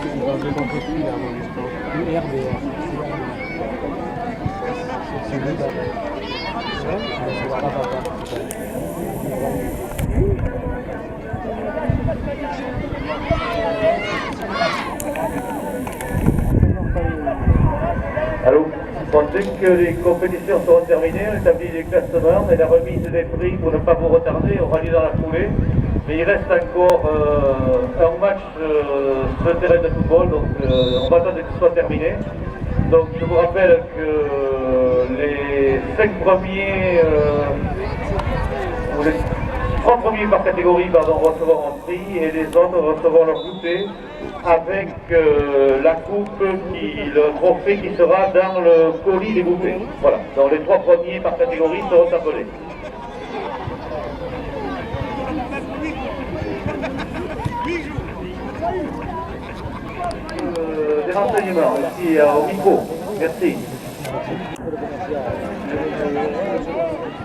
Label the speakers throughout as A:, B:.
A: J'ai compris là, mon histoire. RDR. C'est le gars.
B: Allô, dès que les compétitions seront terminées, on établit les classements et la remise des prix pour ne pas vous retarder aura lieu dans la foulée. Mais il reste encore un match sur le terrain de football, donc on va attendre que ce soit terminé. Donc je vous rappelle que les 5 premiers, ou les 3 premiers par catégorie recevront un prix et les autres recevront leur goûter avec la coupe, le trophée qui sera dans le colis des goûters. Voilà, donc les 3 premiers par catégorie seront appelés. Des renseignements ici au micro. Merci.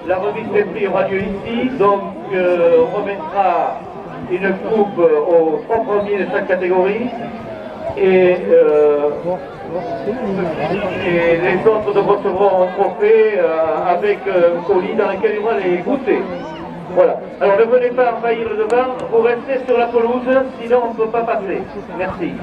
B: La remise des prix aura lieu ici, donc on remettra une coupe aux 3 premiers de chaque catégorie et les autres recevront un trophée avec un colis dans lequel il y aura les goûters. Voilà. Alors ne venez pas envahir le devant, vous restez sur la pelouse, sinon on ne peut pas passer. Merci.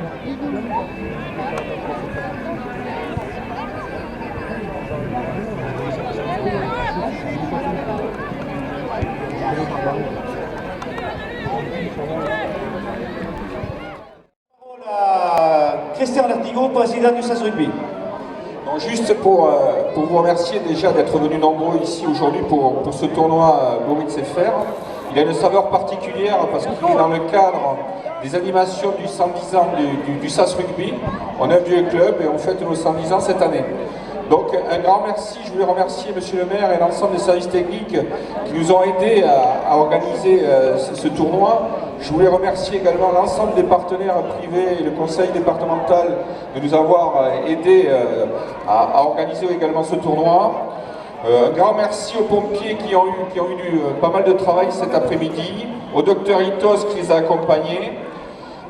C: Christian Lartigot, président du SAS Rugby.
D: Donc juste pour vous remercier déjà d'être venus nombreux ici aujourd'hui pour ce tournoi Moritz FR. Il a une saveur particulière parce qu'il est dans le cadre des animations du 110 ans du SAS Rugby. On est un vieux club et on fête nos 110 ans cette année. Donc un grand merci, je voulais remercier Monsieur le maire et l'ensemble des services techniques qui nous ont aidés à organiser ce tournoi. Je voulais remercier également l'ensemble des partenaires privés et le conseil départemental de nous avoir aidés à organiser également ce tournoi. Un grand merci aux pompiers qui ont eu pas mal de travail cet après-midi, au docteur Itos qui les a accompagnés.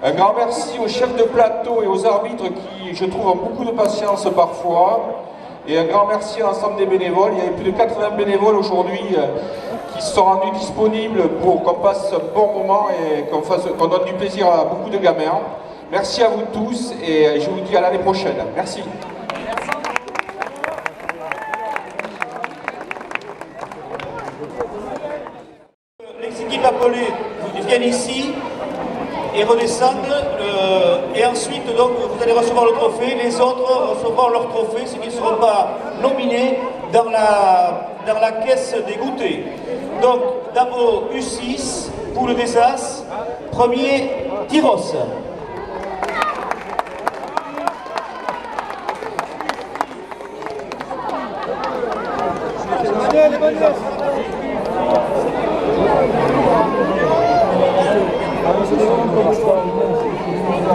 D: Un grand merci aux chefs de plateau et aux arbitres qui, je trouve, ont beaucoup de patience parfois. Et un grand merci à l'ensemble des bénévoles. Il y avait plus de 80 bénévoles aujourd'hui qui se sont rendus disponibles pour qu'on passe un bon moment et qu'on donne du plaisir à beaucoup de gamins. Merci à vous tous et je vous dis à l'année prochaine. Merci.
C: Les équipes appelées viennent ici et redescendent et ensuite donc vous allez recevoir le trophée, les autres recevront leur trophée, ceux qui ne seront pas nominés dans la caisse des goûters. Donc dans vos U6, poule des As, premier Tyros.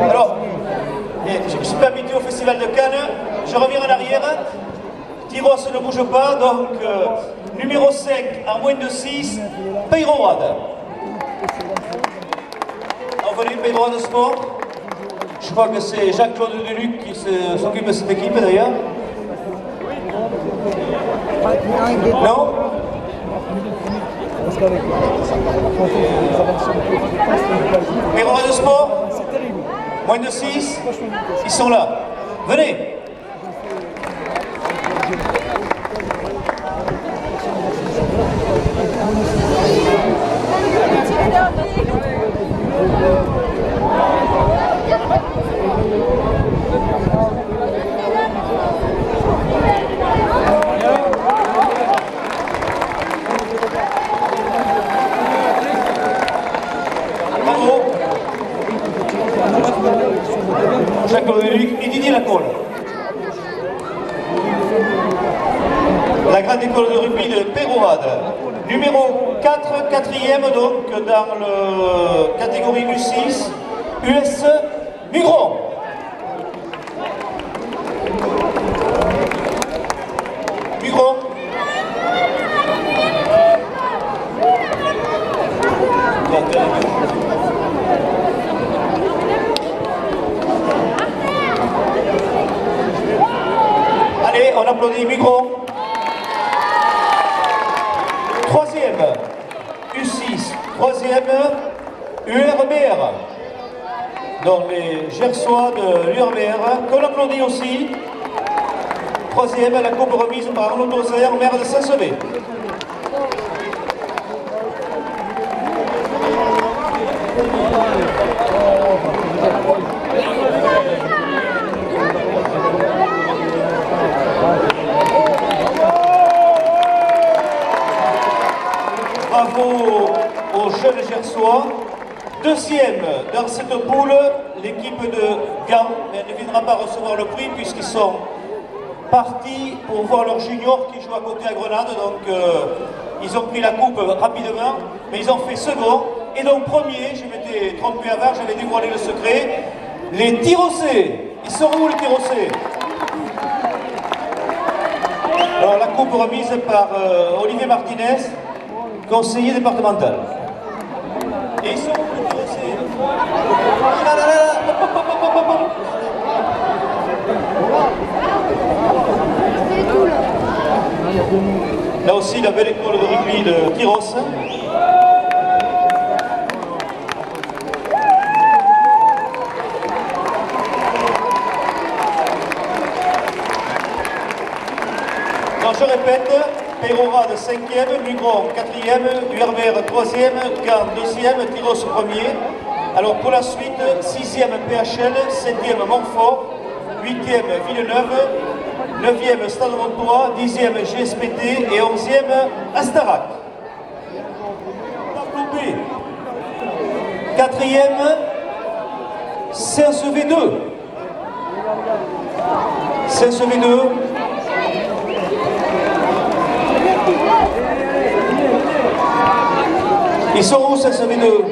C: Alors, je ne suis pas habitué au Festival de Cannes, je reviens en arrière. Tyros ne bouge pas, donc numéro 5 en moins de 6, Peyroad. Venez, Peyroad Sport. Je crois que c'est Jacques-Claude Deluc qui s'occupe de cette équipe d'ailleurs. Non? Peyroad Sport, moins de 6, ils sont là. Venez. Jacques-Claude Deluc et Didier Lacolle. La grande école de rugby de Peyroad. Numéro 4, quatrième donc dans la catégorie U6, US Mugron. Mugron. applaudit Mugron. Troisième, U6. Troisième, URBR. Donc les Gersois de l'URBR, qu'on applaudit aussi. Troisième, la coupe remise par Arnaud Tozer, maire de Saint-Sevé. Bravo aux jeunes Gersois. Deuxième dans cette poule, l'équipe de Gand, mais elle ne viendra pas recevoir le prix puisqu'ils sont partis pour voir leur junior qui joue à côté à Grenade. Donc ils ont pris la coupe rapidement, mais ils ont fait second. Et donc premier, je m'étais trompé avant, j'avais dévoilé le secret, les Tirossés. Ils sont où les Tirossés? Alors la coupe remise par Olivier Martinez, conseiller départemental. Et ils sont où les Tirossés? Ah là là là. Là aussi la belle école de rugby de Tyros. Donc je répète, Pérora de 5e, Mugron 4e, URBR 3e, Gand 2e, Tyros 1er. Alors pour la suite, 6e PHL, 7e Montfort, 8e Villeneuve, 9e Stade Montois, 10e GSPT et 11e Astarac. 4e Saint-Sevé 2. Saint-Sevé 2. Ils sont où Saint-Sevé 2?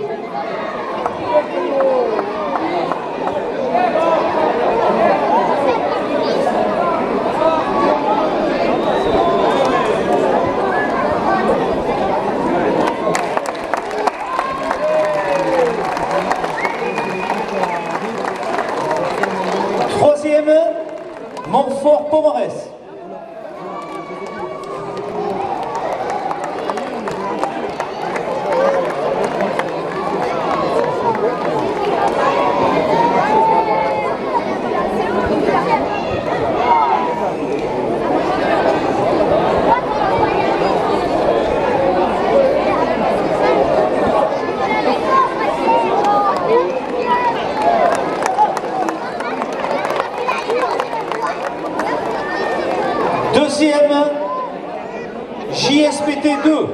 C: Troisième, Montfort-Pomarès. Deuxième, JSPT 2.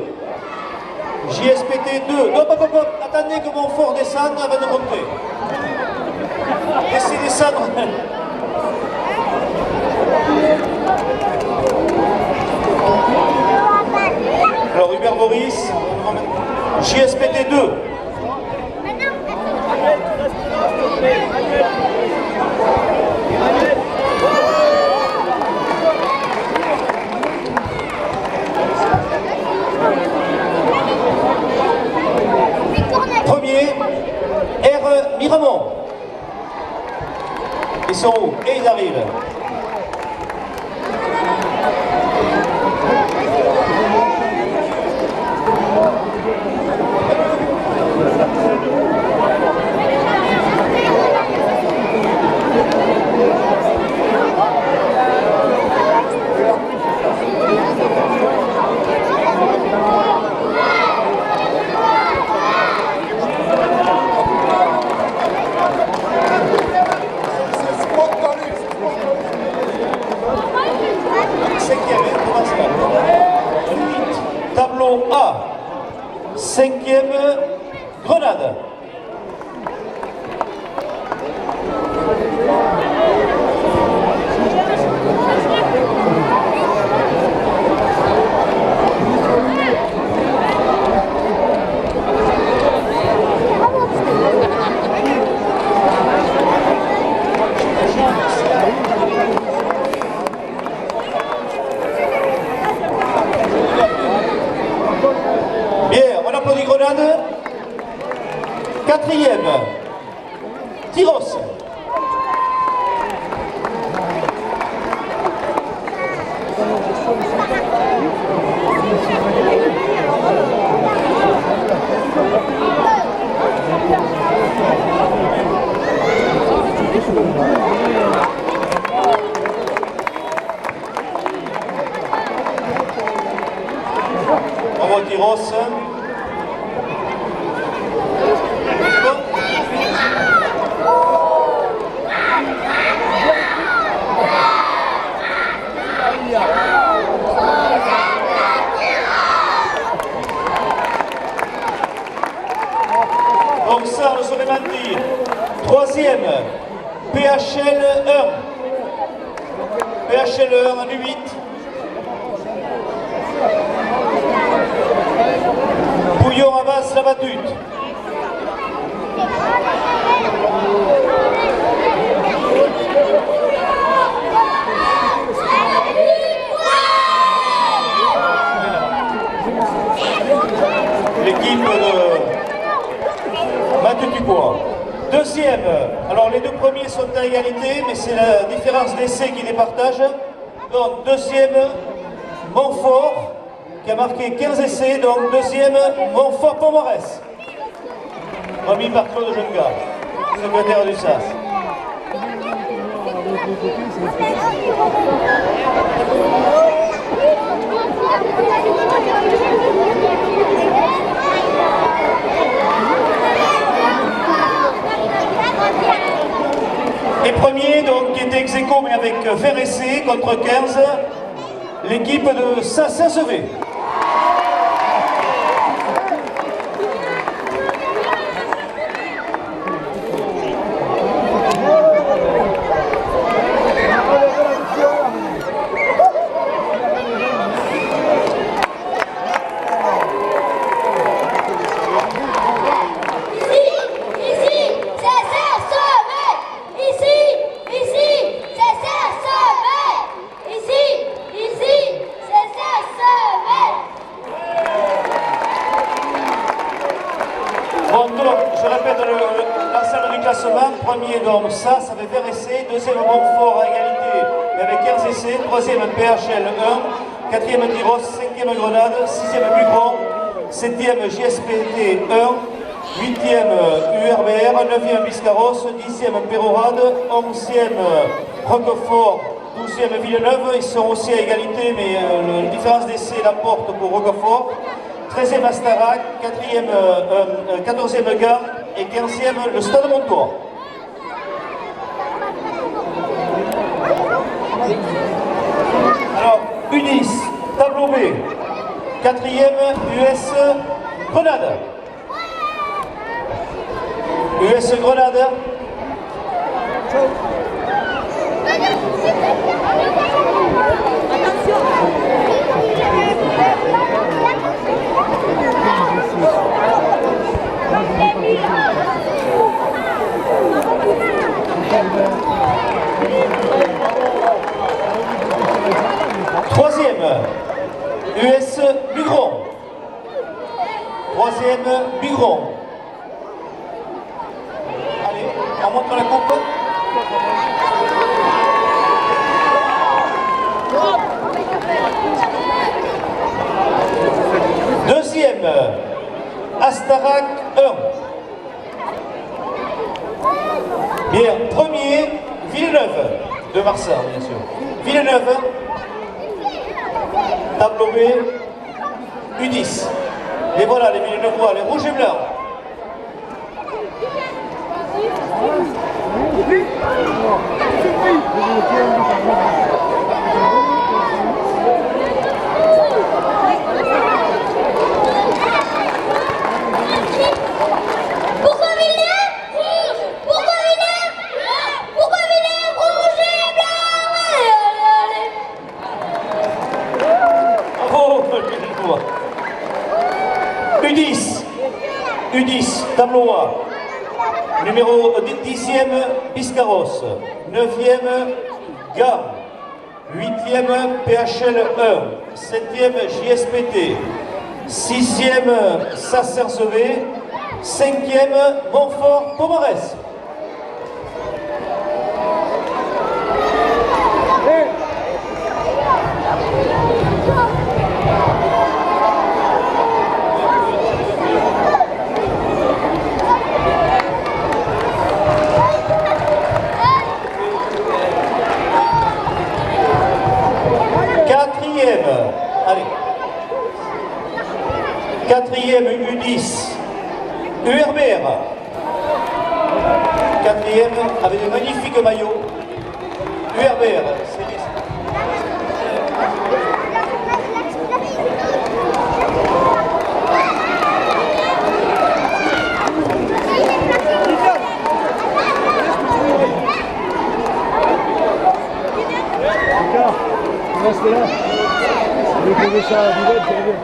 C: JSPT 2. Hop, hop, hop, attendez que Montfort descende avant de monter. Laissez descendre. Alors Hubert Boris, JSPT 2. Premier, R. Miramont. Ils sont où? Et ils arrivent. Bravo Tyros. Donc ça, le Soleimani. Troisième, PHL 1. PHL 1 en U8. Bouillon avance la battute. L'équipe de Mathieu Dubois. Deuxième, alors les deux premiers sont à égalité, mais c'est la différence d'essai qui les partage. Donc deuxième, Montfort, qui a marqué 15 essais, donc deuxième, Montfort-Pomorès. Remis par Claude Jeunegard, secrétaire du SAS. Et premier, donc, qui était ex-aequo, mais avec faire essai contre 15, l'équipe de Saint-Sevé. Bon, donc, je répète l'ensemble du classement. Premier, donc, ça fait faire essai. Deuxième, Montfort à égalité, mais avec 15 essais. Troisième, PHL 1. Quatrième, Tyros. Cinquième, Grenade. Sixième, Bugron. Septième, JSPT 1. Huitième, URBR. Neuvième, Biscarrosse. Dixième, Pérorade. Onzième, Roquefort. 12e Villeneuve, ils sont aussi à égalité, mais la différence d'essai l'emporte pour Roquefort. 13e Astarac, 14e Gand et 15e le Stade Montois. Alors, U10, tableau B, 4e US Grenade. US Grenade. Troisième, US Bugron. Troisième, Bugron. Allez, on montre la coupe. Deuxième, Astarac 1. Bien, premier, Villeneuve, de Marsan, bien sûr. Villeneuve, tableau B, U10. Et voilà les Villeneuvois, les rouges et blancs. U10, U10, tableau A, numéro 10e, Biscarrosse, 9e, Gand, 8e, PHL 1, 7e, JSPT, 6e, Sacersevé, 5e, Montfort, Pomorès. U10, URBR, 4e avec de magnifiques maillots. URBR, c'est
A: Reste là. Je vais poser ça à la buvette, je reviens.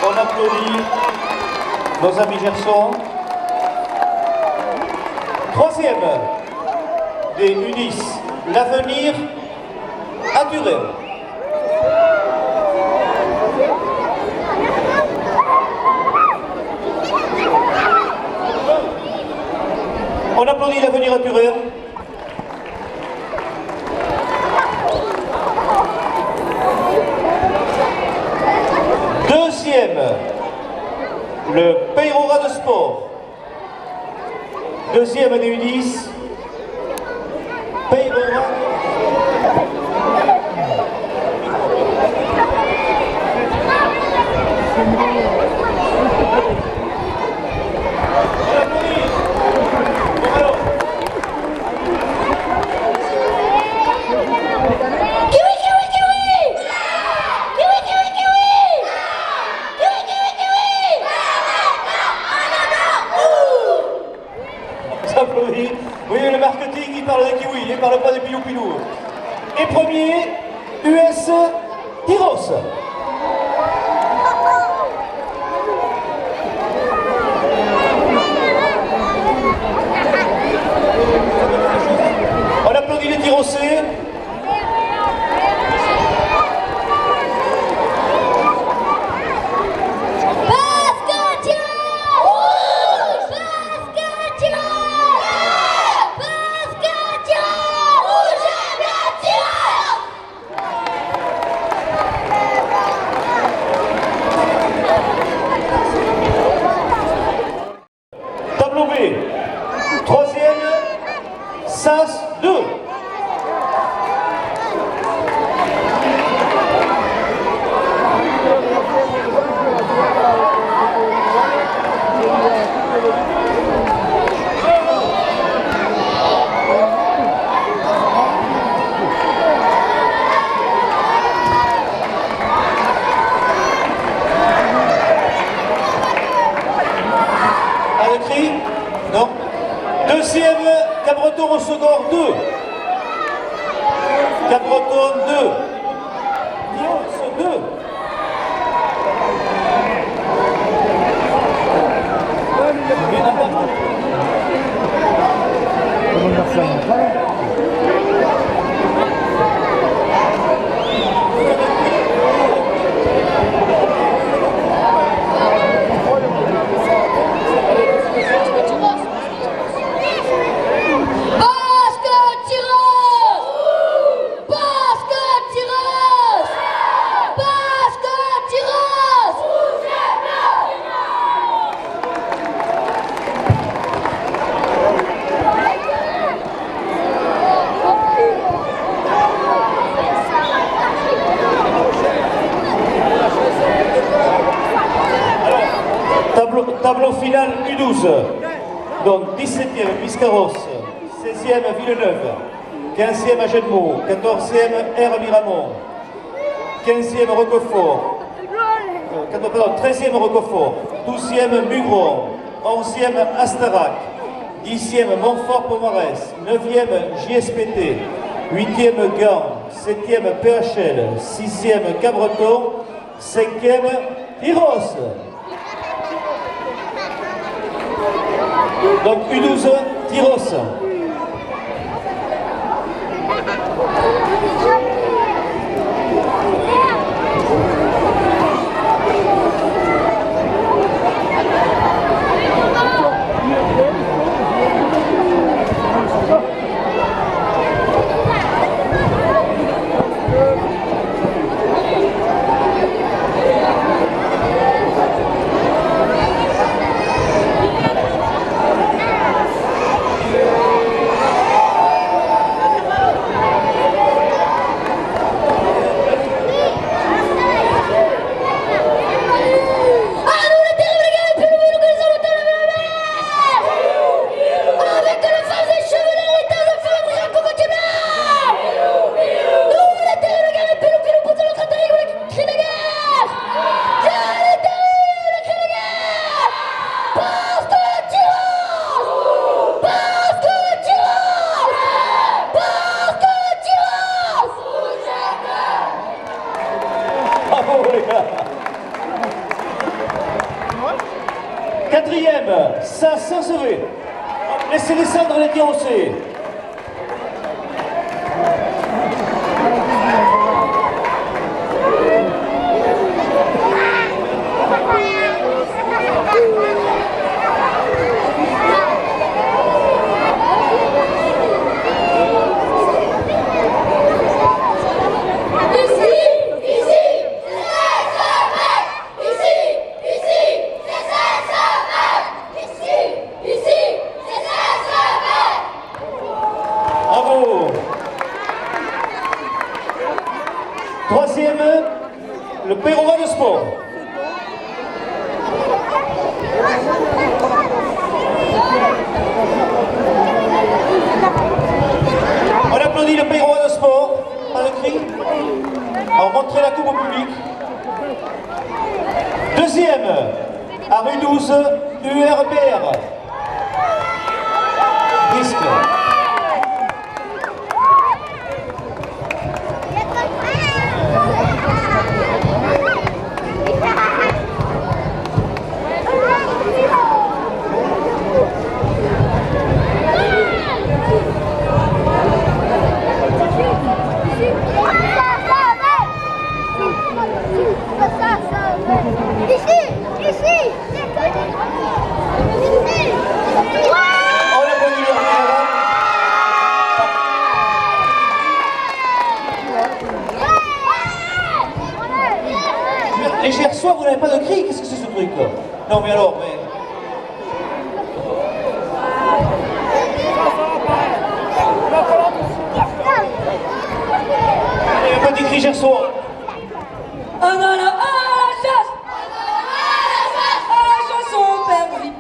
C: On applaudit nos amis Gerson. 3e des U10, l'avenir à Turin. On applaudit l'avenir à Turin. Deuxième, le Peyrora de Sport. Deuxième des U10, Peyrora. Oui, le marketing, il parle de kiwi, il ne parle pas de pilou-pilou. Et premier, US Tyros. On applaudit les Tyrosais. Tableau B, troisième, SAS 2. Non. Deuxième, Cabreton au second 2. Cabreton 2. Dios 2. Tableau final U12. Donc 17e Biscarrosse, 16e Villeneuve, 15e Agenmot, 14e R Miramont, 15e Roquefort, 13e Roquefort, 12e Mugron, 11e Astarac, 10e Montfort-Pomarès, 9e JSPT, 8e Gand, 7e PHL, 6e Cabreton, 5e Tyros. Donc U12, Tyros. ça Saint-Sevé. Laissez descendre les Tirossais. Troisième, le Pérova de sport. On applaudit le Pérova de sport. Pas de cri. Alors montrez la coupe au public. Deuxième, à rue 12, URBR. Risque. Les Gersois, vous n'avez pas de cri? Qu'est-ce que c'est ce truc là? Non mais alors, mais... Allez, un petit cri Gersois.
E: On en a à la chasse! À la chasse au perdrix!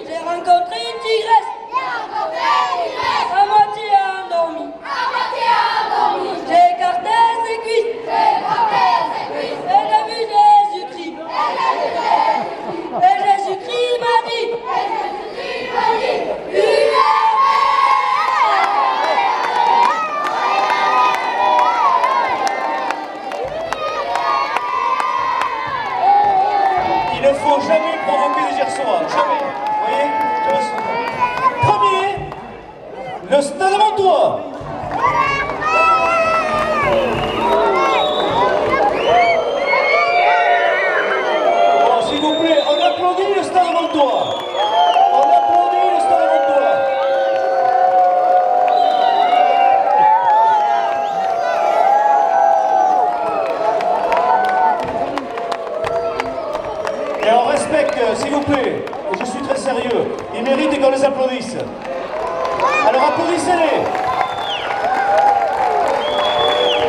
E: J'ai rencontré une tigresse! À moitié endormie! J'ai écarté ses cuisses! Elle a vu Jésus-Christ! Et Jésus-Christ m'a dit!
C: Il ne faut jamais provoquer les Gersois, jamais. Vous voyez? Premier, le Stade Montois. Bon, s'il vous plaît, on applaudit le Stade Montois. On applaudit le Stade Montois. Et on respecte, s'il vous plaît, et je suis très sérieux, ils méritent qu'on les applaudisse. Alors applaudissez-les.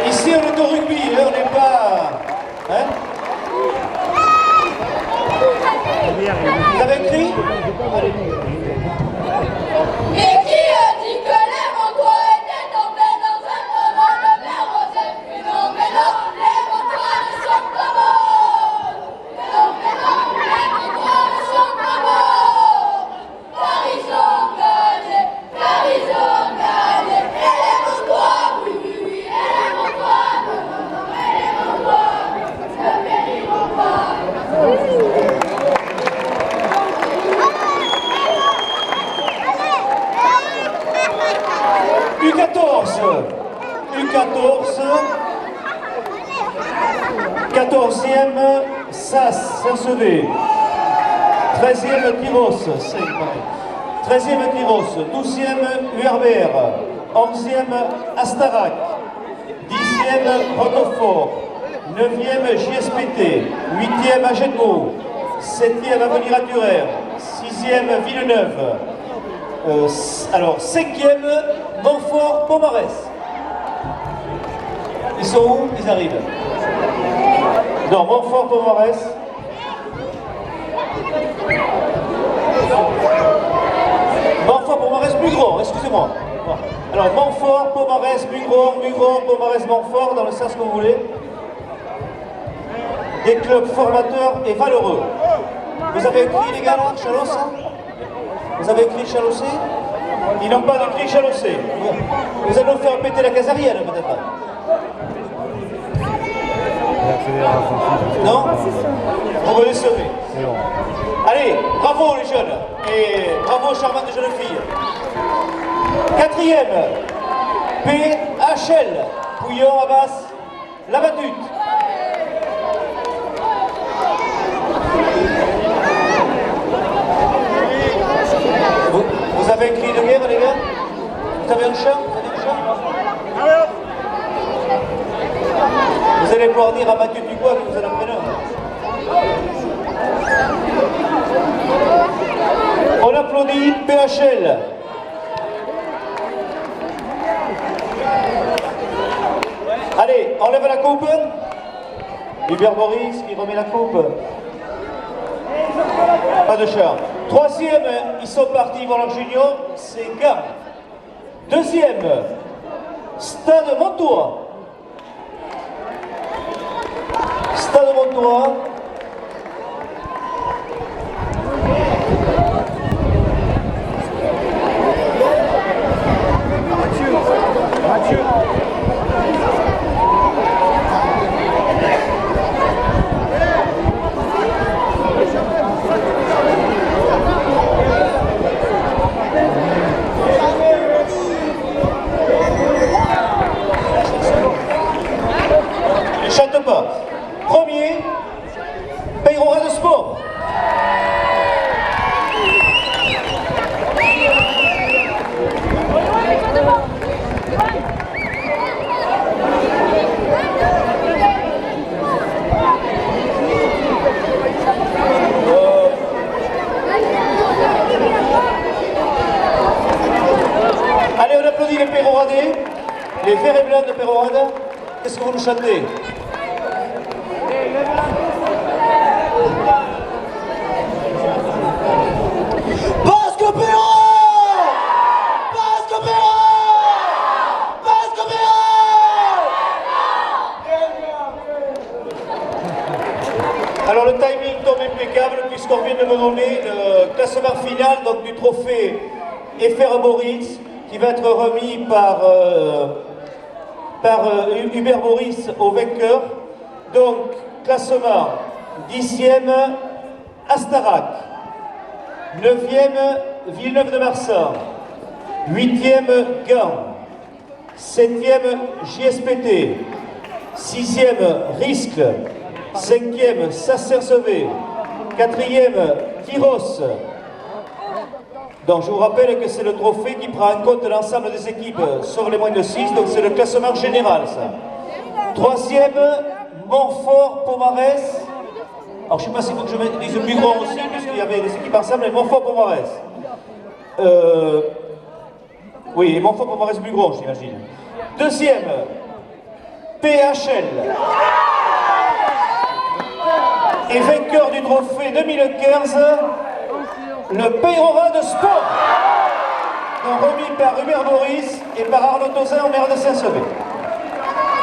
C: Ici on est au rugby, hein, on n'est pas... Hein? Vous avez écrit?
F: Et qui a dit que les Montois étaient tombés dans un moment de merde? C'est phénoménal, les Montois ne sont pas morts. Phénoménal, les Montois ne sont pas morts. Car ils ont gagné, et les Montois, oui, et les Montois, non, et les Montois ne périront pas.
C: U14, 14e, SAS, Saint-Sevé, 13e, Tyros, 13e, Tyros, 12e, URBR, 11e, Astarac, 10e, Roquefort, 9e, JSPT, 8e, Agenco, 7e, Avenir à Turer, 6e, Villeneuve, alors 5e, Montfort, Pomarès. Ils sont où? Ils arrivent. Non, Montfort, Pomarès. Montfort, Pomarès, Mugron, excusez-moi. Bon. Alors Montfort, Pomarès, Mugron, Pomarès, Montfort, dans le sens que vous voulez. Des clubs formateurs et valeureux. Vous avez écrit les gars là, Chalosse? Vous avez écrit Chalossé? Ils n'ont pas écrit Chalossé. Vous allez nous faire péter la casarienne peut-être. Non? Vous me laisserez. Allez. Allez, bravo les jeunes, et bravo aux charmantes jeunes filles. Quatrième, PHL, Pouillon, Abbas, La Batute. Vous avez un cri de guerre, les gars? Vous avez un chant? Vous allez pouvoir dire à Mathieu Dubois que vous êtes l'entraîneur. On applaudit PHL. Allez, on lève la coupe. Hubert Boris qui remet la coupe. Pas de char. Troisième, ils sont partis voir leur junior, c'est Gand. Deuxième, Stade Montois. Stade Montois.
A: Mathieu.
C: Ne chante pas. Premier, Peyrora de Sport. Allez, on applaudit les Péroradais, les verts et blancs de Pérorade. Qu'est-ce que vous nous chantez? Basque Péro! Basque Péro! Basque Péro! Alors le timing tombe impeccable puisqu'on vient de me donner le classement final donc, du trophée FR Boris qui va être remis par Hubert Boris au vainqueur. Donc, classement 10e, Astarac, 9e, Villeneuve-de-Marsan, 8e, Gand, 7e, JSPT, 6e, Riscle, 5e, Sasser-Sevé, 4e, Tyros. Donc je vous rappelle que c'est le trophée qui prend en compte l'ensemble des équipes sur les moins de 6, donc c'est le classement général ça. 3e, Montfort-Pomarès. Alors je ne sais pas s'il faut que je dise plus grand aussi, puisqu'il y avait des équipes ensemble, et Montfort-Pomarès. Oui, et Montfort-Pomarès plus grand, j'imagine. 2e, PHL. Et vainqueur du trophée 2015, le Peyrora de Sport, remis par Hubert Boris et par Arnaud Tozin, maire de Saint-Sevé.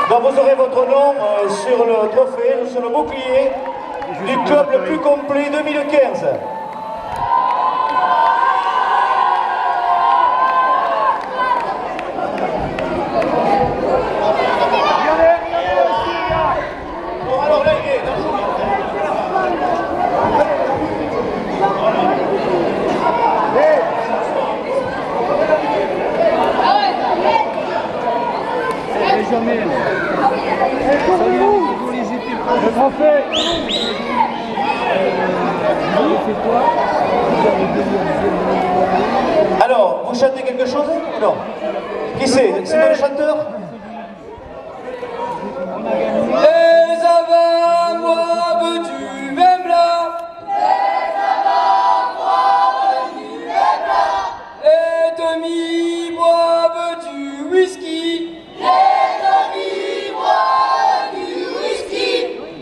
C: Donc vous aurez votre nom sur le trophée, sur le bouclier du club le plus complet 2015. Bon alors là il est.
A: Jamais. Le trophée.
C: Alors, vous chantez quelque chose? Non. Qui c'est? C'est le chanteur?
E: Les avants boivent du vin blanc. Les avants boivent du vin blanc. Les demi boivent du whisky. Les demi boivent du whisky.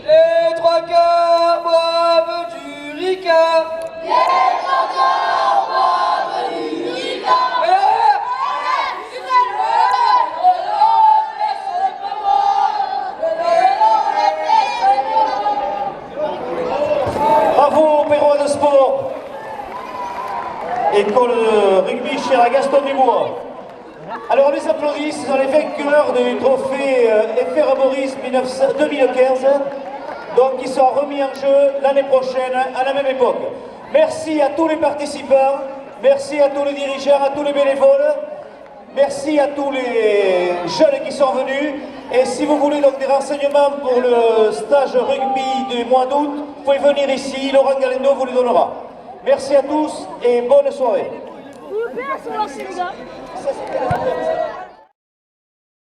E: Les trois quarts boivent du ricard. Les trois quarts boivent du ricard.
C: Bravo Peyrora de Sport. École de rugby chère à Gaston Dubois. Alors on les applaudit, ce sont les vainqueurs du trophée FR Boris 2015, donc qui sont remis en jeu l'année prochaine à la même époque. Merci à tous les participants, merci à tous les dirigeants, à tous les bénévoles, merci à tous les jeunes qui sont venus. Et si vous voulez donc des renseignements pour le stage rugby du mois d'août, vous pouvez venir ici, Laurent Galendo vous les donnera. Merci à tous et bonne soirée.
F: Merci les gars.